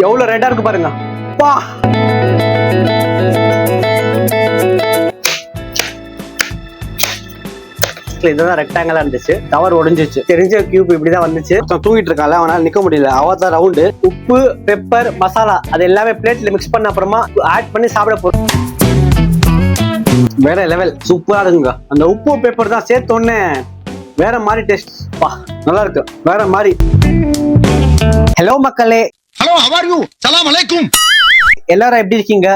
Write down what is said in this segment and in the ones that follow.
எவ்வளவு ரெட்டா இருக்கு பாருங்க. பா இதுதான் ரெக்டாங்கலா இருந்துச்சு. கவர் உடைஞ்சிச்சு. தெரிஞ்ச கியூப் இப்படிதான் வந்துச்சு. தூங்கிட்டு இருக்கால, அவனால நிக்க முடியல. அவதான் ரவுண்டு. உப்பு, பெப்பர், மசாலா அது எல்லாமே பிளேட்ல மிக்ஸ் பண்ண அப்புறமா ஆட் பண்ணி சாப்பிட போறோம். வேற லெவல், சூப்பரா இருக்குங்க. அந்த உப்பு பெப்பர் தான் சேர்த்தோன்னே வேற மாதிரி டேஸ்ட். பா நல்லா இருக்கு, வேற மாதிரி. ஹலோ மக்களே. Hello, how are you? சலாம் அலைக்கும். எல்லாரும் எப்படி இருக்கீங்க?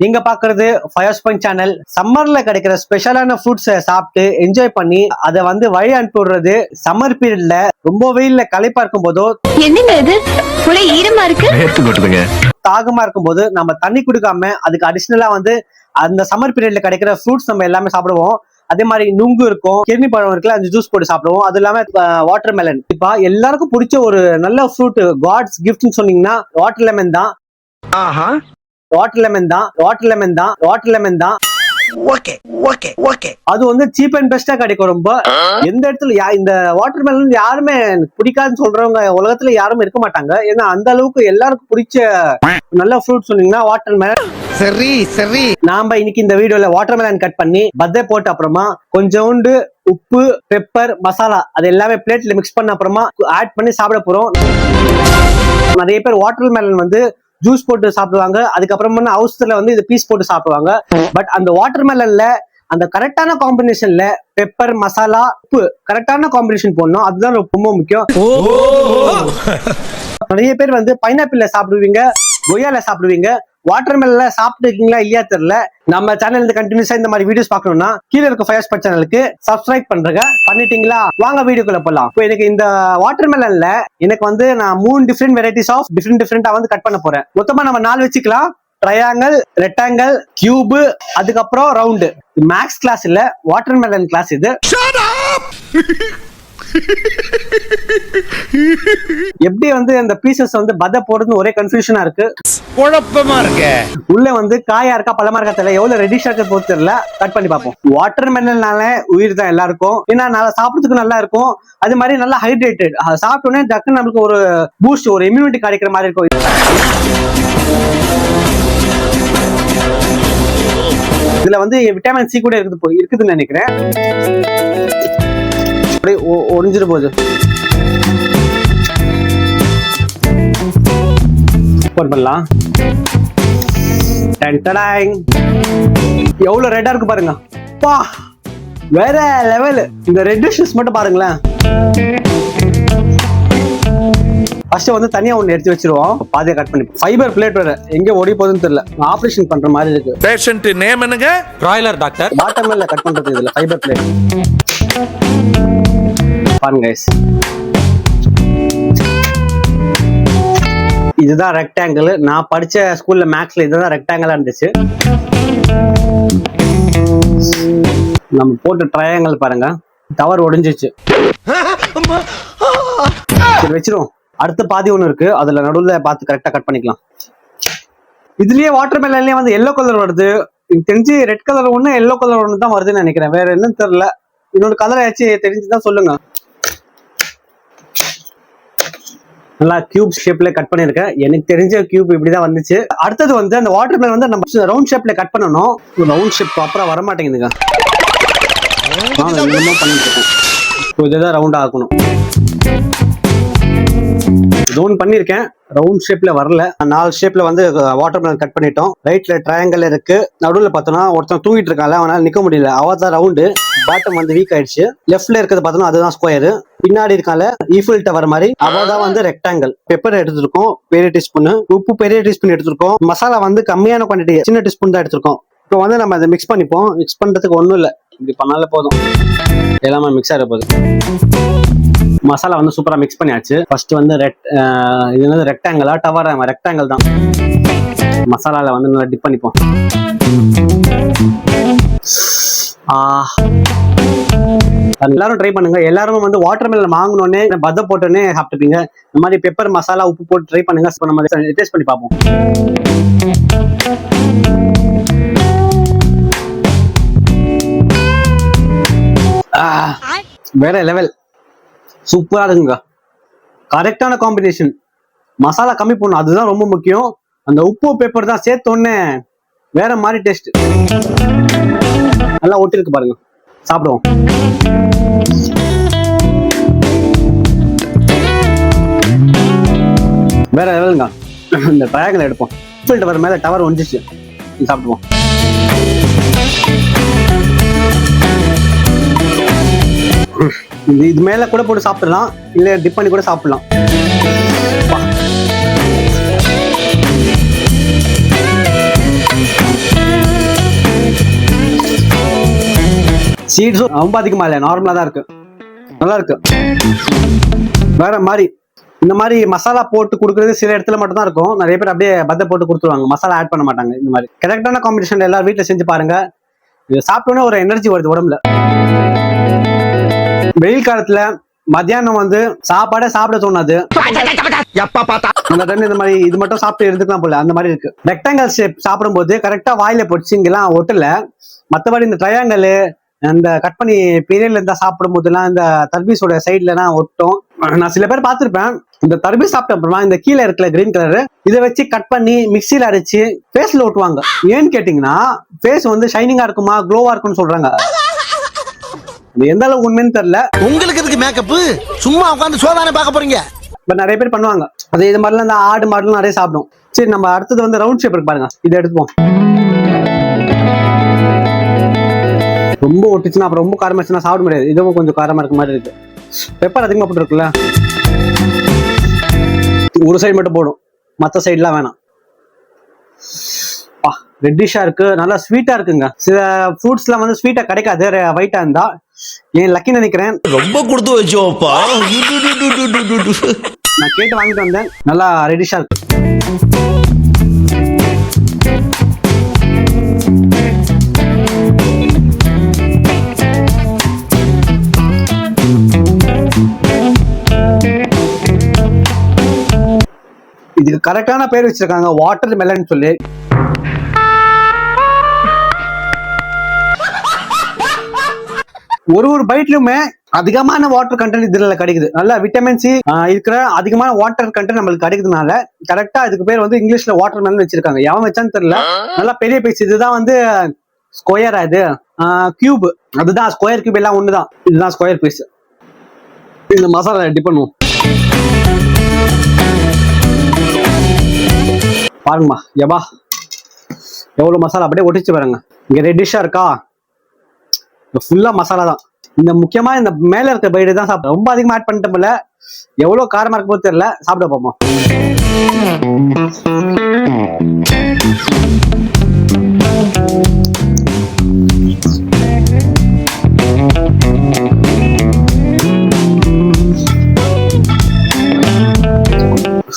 நீங்க பாக்குறது ஃபயர் ஸ்பாயிண்ட் சேனல். சம்மர்ல கிடைக்கிற ஸ்பெஷலான ஃப்ரூட்ஸை சாப்பிட்டு என்ஜாய் பண்ணி அதை வந்து வழி அனுப்பி விடுறது. சம்மர் பீரியட்ல ரொம்ப வெயில்ல களைப்பா இருக்கும் போதோ, என்னங்க இது புளி ஈரமா இருக்கு, தாகமா இருக்கும் போது நம்ம தண்ணி குடிக்காம அதுக்கு அடிஷனலா வந்து அந்த சம்மர் பீரியட்ல கிடைக்கிற ஃப்ரூட்ஸ் நம்ம எல்லாமே சாப்பிடுவோம். அதே மாதிரி நுங்கு இருக்கும், கிர்னி பழம் இருக்குல்ல, அந்த ஜூஸ் போட்டு சாப்பிடுவோம். அது இல்லாம வாட்டர் மெலன். இப்ப எல்லாருக்கும் பிடிச்ச ஒரு நல்ல ஃப்ரூட், காட்ஸ் கிஃப்ட்னு சொன்னீங்கன்னா வாட்டர் லெமன் தான். வாட்டர் லெமன் தான். அது வந்து சீப் அண்ட் பெஸ்டா கிடைக்கும். ரொம்ப எந்த இடத்துல இந்த வாட்டர் மெலன் யாருமே பிடிக்காதுன்னு சொல்றவங்க உலகத்துல யாருமே இருக்க மாட்டாங்க. ஏன்னா அந்த அளவுக்கு எல்லாருக்கும் பிடிச்ச நல்ல ஃப்ரூட் சொன்னீங்கன்னா வாட்டர் மெலன். சரி நாம இன்னைக்கு இந்த வீடியோல வாட்டர் மெலன் கட் பண்ணி பத்தை போட்டு அப்புறமா கொஞ்சோண்டு உப்பு, பெப்பர், மசாலா அது எல்லாமே பிளேட்ல மிக்ஸ் பண்ண அப்புறமா ஆட் பண்ணி சாப்பிட போறோம். நிறைய பேர் வாட்டர் மெலன் வந்து ஜூஸ் போட்டு சாப்பிடுவாங்க. அதுக்கப்புறமா ஹவுஸ்ல வந்து இது பீஸ் போட்டு சாப்பிடுவாங்க. பட் அந்த வாட்டர் மெலன்ல அந்த கரெக்டான காம்பினேஷன்ல பெப்பர், மசாலா, உப்பு கரெக்டான காம்பினேஷன் போடணும். அதுதான் ரொம்ப முக்கியம். நிறைய பேர் வந்து பைனாப்பிள்ல சாப்பிடுவீங்க, கொய்யால சாப்பிடுவீங்க. வாட்டர் மெலன்ல சாப்பிட்டுருக்கீங்களா இல்லையா தெரியல. நம்ம சேனல் இருந்து கண்டினியூஸா இந்த மாதிரி வீடியோஸ் பார்க்கணும்னா கீழே இருக்க ஃபயர் ஸ்பாட் சேனலுக்கு சப்ஸ்கிரைப் பண்றேங்க. பண்ணிட்டீங்களா? வாங்க வீடியோக்குள்ள போலாம். இப்போ எனக்கு இந்த வாட்டர் மெலன்ல எனக்கு வந்து நான் 3 டிஃப்ரெண்ட் வெரைட்டிஸ் ஆஃப் டிஃப்ரெண்டா வந்து கட் பண்ண போறேன். மொத்தமா நம்ம 4 வச்சுக்கலாம். ட்ரையாங்கிள், ரெக்டாங்கிள், கியூப், அதுக்கப்புறம் ரவுண்டு. மேக்ஸ் கிளாஸ் இல்ல, வாட்டர் மெலன் கிளாஸ் இது. எப்படி வந்து அந்த பீசஸ் வந்து பத போடுறது ஒரே கன்ஃபியூஷனா இருக்கு, குழப்பமா இருக்கு. உள்ள வந்து காயா இருக்கா பழமா இருக்கா தெரியல, எவ்வளவு ரெடிஷா இருக்க போது தெரியல. கட் பண்ணி பார்ப்போம். வாட்டர் மெலன்னால உயிர் தான் எல்லாருக்கும். ஏன்னா நல்லா சாப்பிடுறதுக்கு நல்லா இருக்கும். அது மாதிரி நல்லா ஹைட்ரேட்டட். சாப்பிட்டோன்னே டக்குன்னு நம்மளுக்கு ஒரு பூஸ்ட், ஒரு இம்யூனிட்டி கிடைக்கிற மாதிரி இருக்கும். இதுல வந்து விட்டமின் சி கூட இருக்குதுன்னு நினைக்கிறேன். ஒடிஞ்சிட்டு போகுது. பண்ணலாம். எவ்வளவு ரெட்டா இருக்கு பாருங்க. பா வேற லெவல். இந்த ரெட் டிஷ்ஷஸ் மட்டும் பாருங்களேன். ஃபர்ஸ்ட் வந்து தனியா ஒண்ணு எடுத்து வச்சிருவோம். பாதியா கட் பண்ணி ஃபைபர் பிளேட் வேற எங்க ஓடி போகுதுன்னு தெரியல. ஆபரேஷன் பண்ற மாதிரி இருக்கு. பேஷண்ட் நேம் என்னங்க? Broiler doctor. பாட்டம் மேல கட் பண்றது இதுல ஃபைபர் பிளேட் பாருங்க guys. இதுதான் ரெக்டாங்கிள். நான் படிச்ச ஸ்கூல்ல மேக்ஸ்ல இதுதான் ரெக்டாங்கிளா இருந்துச்சு. நம்ம போட்ட ட்ரையாங்கிள் பாருங்க, டவர் உடைஞ்சிச்சு. சரி வச்சிரும். அடுத்த பாதி ஒண்ணு இருக்கு, அதுல நடுவுல பார்த்து கரெக்டா கட் பண்ணிக்கலாம். இதுலயே வாட்டர் மெலன்லயே வந்து எல்லோ கலர் வருது. எனக்கு தெரிஞ்சு ரெட் கலர் ஒண்ணு, எல்லோ கலர் ஒண்ணு தான் வருதுன்னு நினைக்கிறேன். வேற என்னன்னு தெரியல. இன்னொரு கலர் ஆச்சு தெரிஞ்சுதான் சொல்லுங்க. நல்லா கியூப் ஷேப்ல கட் பண்ணிருக்கேன். எனக்கு தெரிஞ்ச கியூப் இப்படிதான் வந்துச்சு. அடுத்தது வந்து அந்த வாட்டர் மெலன் வந்து நம்ம ரவுண்ட் ஷேப்ல கட் பண்ணணும். ரவுண்ட் ஷேப் ப்ராப்பரா வர மாட்டேங்குதுங்க. பண்ணிட்டு இருக்கேன். இதுதான் ரவுண்ட் ஆக்கணும். ஜோன் பண்ணிருக்கேன், ரவுண்ட் ஷேப்ல வரல. 4 ஷேப்ல வந்து வாட்டர் மெலன் கட் பண்ணிட்டோம். ரைட்ல ட்ரையாங்கிள் இருக்கு. நடுவுல பார்த்தோம்னா ஒருத்தன் தூங்கிட்டு இருக்காங்க, அவனால நிக்க முடியல. அவதான் ரவுண்டு. பாட்டம் வந்து வீக் ஆயிடுச்சு. லெஃப்ட்ல இருக்கிறது பார்த்தோம்னா அதுதான் ஸ்கொயர். பின்னாடி இருக்கால ஈஃபில் டவர் மாதிரி, அவதான் வந்து ரெக்டாங்கிள். பெப்பர் எடுத்துருக்கோம் பெரிய டீஸ்பூன், உப்பு பெரிய டீஸ்பூன் எடுத்துருக்கோம். மசாலா வந்து கம்மியான குவான்டிட்டி, சின்ன டீஸ்பூன் தான் எடுத்திருக்கோம். இப்போ வந்து நம்ம அதை மிக்ஸ் பண்ணிப்போம். மிக்ஸ் பண்றதுக்கு ஒண்ணும் இல்லை, இப்படி பண்ணாலே போதும். எல்லாமே மிக்ஸ் ஆகிற போகுது. மசாலா வந்து சூப்பரா மிக்ஸ் பண்ணியாச்சு. ஃபர்ஸ்ட் வந்து இது வந்து ரெக்டாங்கிளா டவரா? ரெக்டாங்கிள் தான். மசாலால வந்து நல்லா டிப் பண்ணிப்போம். எல்லாரும் ட்ரை பண்ணுங்க. எல்லாரும் வந்து வாட்டர் மெலன் வாங்கினோடனே பத போட்டோன்னே சாப்பிட்டுப்பீங்க. இந்த மாதிரி பெப்பர், மசாலா, உப்பு போட்டு ட்ரை பண்ணுங்க. நம்ம டேஸ்ட் பண்ணி பார்ப்போம். வேற லெவல், சூப்பரா இருக்குங்க. கரெக்டான காம்பினேஷன். மசாலா கம்மி பண்ணணும், அதுதான் ரொம்ப முக்கியம். அந்த உப்பு பேப்பர் தான் சேர்த்த உடனே வேற மாதிரி டேஸ்ட். நல்லா ஒட்டிருக்கு பாருங்க, சாப்பிடுவோம். வேற லெவலுங்க. இந்த ட்ரையாங்கிள் எடுப்போம். டவர் மேல டவர் ஒஞ்சிச்சு, சாப்பிடுவோம். இது மேல கூட போட்டு சாப்பிடலாம், இல்ல டிப் பண்ணி கூட சாப்பிடலாம். சீட்ஸும் ரொம்ப அதிகமா இல்லை, நார்மலா தான் இருக்கு, நல்லா இருக்கு. வேற மாதிரி இந்த மாதிரி மசாலா போட்டு கொடுக்குறது சில இடத்துல மட்டும் தான் இருக்கும். நிறைய பேர் அப்படியே பத்தை போட்டு கொடுத்துருவாங்க, மசாலா ஆட் பண்ண மாட்டாங்க. இந்த மாதிரி கரெக்டான காம்பினேஷன் எல்லாரும் வீட்டுல செஞ்சு பாருங்க. இது சாப்பிட்டோன்னே ஒரு எனர்ஜி வருது உடம்புல. வெயில் காலத்துல மத்தியானம் வந்து சாப்பாடே சாப்பிட தோணாது. அந்த டைம் இந்த மாதிரி இது மட்டும் சாப்பிட்டு இருந்துக்கலாம் போல, அந்த மாதிரி இருக்கு. ரெக்டாங்கிள் ஷேப் சாப்பிடும்போது கரெக்டா வாயில போச்சு, இங்கெல்லாம் ஒட்டல. மற்றபடி இந்த ட்ரையாங்கிள் அந்த கட் பண்ணி பீரியட்ல இருந்தா சாப்பிடும் போதெல்லாம் இந்த தர்பீஸோட சைட்லாம் ஒட்டும். நான் சில பேர் பார்த்திருப்பேன், இந்த தர்பீஸ் சாப்பிட்ட அப்புறமா இந்த கீழே இருக்குல்ல கிரீன் கலர், இதை வச்சு கட் பண்ணி மிக்சியில அரைச்சு ஃபேஸ்ல ஒட்டுவாங்க. ஏன்னு கேட்டீங்கன்னா ஃபேஸ் வந்து ஷைனிங்கா இருக்குமா, க்ளோவா இருக்கும்னு சொல்றாங்க. எந்த அளவுக்கு உண்மைன்னு தெரியல. உங்களுக்கு எதுக்கு மேக்கப்? சும்மா உட்காந்து சோதானே பார்க்க போறீங்க. பட் நிறைய பேர் பண்ணுவாங்க. அது இது மாதிரிலாம் இந்த ஆடு மாடுலாம் நிறைய சாப்பிடும். சரி, நம்ம அடுத்தது வந்து ரவுண்ட் ஷேப் இருக்கு பாருங்க, இதை எடுத்துப்போம். ரொம்ப ஒட்டுச்சுன்னா அப்புறம் ரொம்ப காரமா இருந்துச்சுன்னா சாப்பிட முடியாது. இதுவும் கொஞ்சம் காரமா இருக்க மாதிரி இருக்கு. பெப்பர் அதிகமா போட்டு இருக்குல்ல, ஒரு சைடு மட்டும் போடும், மற்ற சைட்லாம் வேணாம். ரெட்டிஷா இருக்கு, நல்லா ஸ்வீட்டா இருக்குங்க. சில ஃப்ரூட்ஸ்லாம் வந்து ஸ்வீட்டா கிடைக்காது ஒயிட்டா இருந்தா. ஏன் லக்கி நினைக்கிறேன், ரொம்ப கொடுத்து வச்சோப்பா. நான் கேட்டு வாங்கிட்டு வந்தேன். நல்லா ரெட்டிஷா இருக்கு. இதுக்கு கரெக்டான பேர் வச்சிருக்காங்க, வாட்டர் மெலன் சொல்லி. ஒரு பைட்லயுமே அதிகமான வாட்டர் கண்டென்ட் இதுல கிடைக்குது. நல்லா விட்டமின் சி இருக்கிற அதிகமான வாட்டர் கண்டென்ட் நம்மளுக்கு கிடைக்கிறதுனால கரெக்டா இதுக்கு பேர் வந்து இங்கிலீஷ்ல வாட்டர் மெலன் வச்சிருக்காங்க. எவன் வச்சான்னு தெரியல, நல்லா பெரிய பீஸ். இதுதான் வந்து ஸ்கொயரா, இது கியூப், அதுதான் ஸ்கொயர் கியூப், எல்லாம் ஒண்ணுதான். இதுதான் ஸ்கொயர் பீஸ். இந்த மசாலா ரெடி பண்ணுவோம். பாருங்கம்மா, எபா எவ்வளவு மசாலா அப்படியே ஒட்டிச்சு பாருங்க. இங்க ரெட்டிஷா இருக்கா, ஃபுல்லா மசாலா தான். இந்த முக்கியமா இந்த மேல இருக்க பைடு தான் சாப்பிட ரொம்ப அதிகமா ஆட் பண்ணிட்டு போல. எவ்வளவு காரமா இருக்கும் போது தெரியல, சாப்பிட போமா.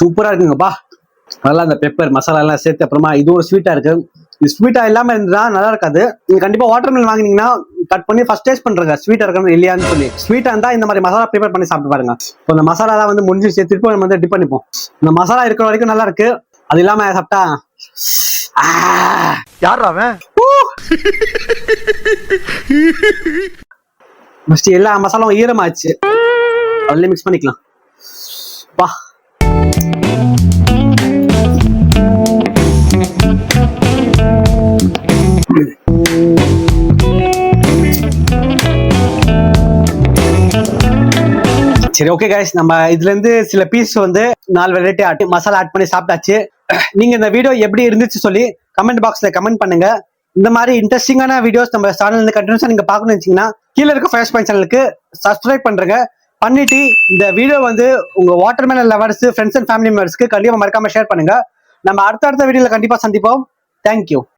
சூப்பரா இருக்குங்கப்பா. நல்லா அந்த பெப்பர் மசாலா எல்லாம் சேர்த்து அப்புறமா இது ஒரு ஸ்வீட்டா இருக்கு. இது ஸ்வீட்டா இல்லாம இருந்தா நல்லா இருக்காது. நீங்க கண்டிப்பா வாட்டர் மெலன் வாங்கினீங்கன்னா கட் பண்ணி ஃபர்ஸ்ட் டேஸ்ட் பண்றேங்க, ஸ்வீட்டா இருக்கணும் இல்லையான்னு சொல்லி. ஸ்வீட்டா இருந்தா இந்த மாதிரி மசாலா ப்ரிப்பேர் பண்ணி சாப்பிட்டு பாருங்க. இப்போ இந்த மசாலா தான் வந்து முடிஞ்சிச்சு, திருப்பி நம்ம வந்து டிப் பண்ணிப்போம். இந்த மசாலா இருக்கிற வரைக்கும் நல்லா இருக்கு, அது இல்லாம சாப்பிட்டா யார் அவன்? எல்லா மசாலாவும் ஈரமாச்சு, அதுல மிக்ஸ் பண்ணிக்கலாம். பா சரி, ஓகே கைஸ், நம்ம இதுல இருந்து சில பீஸ் வந்து 4 வெரைட்டி மசாலா ஆட் பண்ணி சாப்பிட்டாச்சு. நீங்க இந்த வீடியோ எப்படி இருந்துச்சு சொல்லி கமெண்ட் பாக்ஸ்ல கமெண்ட் பண்ணுங்க. இந்த மாதிரி இன்ட்ரெஸ்டிங்கான வீடியோஸ் நம்ம சேனல்ல இருந்து கண்டினியூஸா நீங்க பார்க்கணும்னு நினைச்சீங்கன்னா கீழே இருக்க ஃபயர் பாயிண்ட் சேனலுக்கு சப்ஸ்கிரைப் பண்றேங்க. பண்ணிட்டு இந்த வீடியோ வந்து உங்க watermelon lovers, friends and family மெம்பர்ஸ்க்கு கண்டிப்பா மறக்காம ஷேர் பண்ணுங்க. நம்ம அடுத்த வீடியோல கண்டிப்பா சந்திப்போம். தேங்க்யூ.